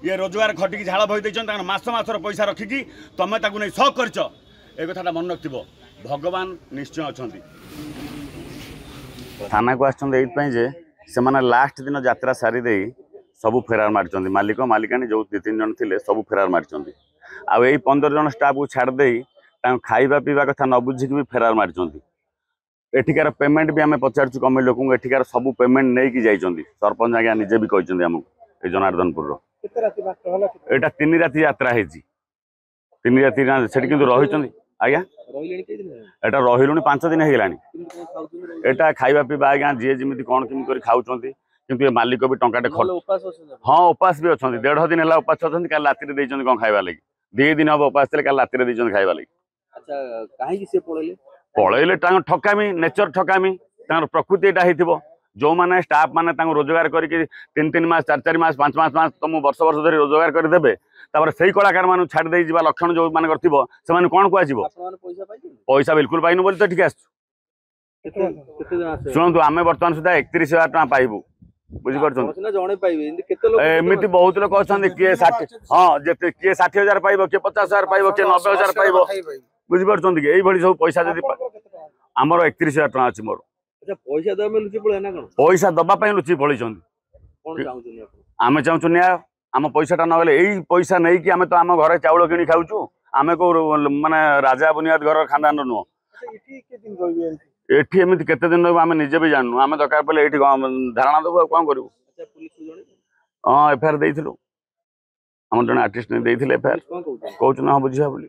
ये रोजगार खटिकी झाड़ बही देते मास मासर पैसा रखिकी तुम ताकू नहीं शौक कर कथा मन रखिथ भगवान निश्चय अच्छा थाना को आसने लास्ट दिन यात्रा सारी दे सबू फेरार मारी मालिक मालिकानी जो 2-3 जन थे सबू फेरार मारी आई 15 जन स्टाफ को छाड़दे खाଇବା पीवा कथा न बुझिक भी फेरार मारी एठिकार पेमेंट भी आम पचारू कमिटी लोक एठिकार सब पेमेंट नहीं जाइए सरपंच आज्ञा निजे भी कहते आमको जनार्दनपुर एटा 3 राति यात्रा है 3 राति से रही आज्ञा एटा रही 5 दिन होगा एटा खाଇବା पीवा आज्ञा जी जमी कौन कमी खाऊँ किंतु ये मालिक भी टंकाटे हाँ उपास भी अच्छा 1.5 दिन है उपास अच्छा कल राति कौन खाଇବା लगी 2 दिन हम उपास थे कल राति खाଇବା लगी पलैले ठकामी नेचर ठकामी प्रकृति यहाँ जो मैंने स्टाफ मैंने रोजगार करके 3-3 मास 4-4 मास 5 मास तुम वर्ष धरी रोजगार करदे से कलाकार मान छाड़ दे लक्षण जो मैंने से कौन कह पैसा बिल्कुल पाइनु बोली तो ठीक आस शुणु आम बर्तमान सुधा 31,000 टका पाइबू बुझीपी बहुत लोग अच्छा किए 60 हाँ किए 60,000 पाइब किए 50,000 पाइब किए 90,000 पाइब बुझीपार कि यही सब पैसा जब आमर 31,000 टका अच्छी मोर पैसा दबाई लुचि पलैं आम चाहूँ न्याय आम पैसाटा ना यही पैसा नहीं कि आम तो आम घर चाउल किणी खाऊँ आम को माने राजा बुनियाद घर खानदान नुह एटी एमती केते दिन आम निजे भी जानू आम दरकार पड़े ये धारणा देव कौन करूँ हाँ एफआईआर देइथिलु आम जन आर्टिस्ट नहीं देइथिले एफआईआर कहूँ ना हाँ बुझा बोली।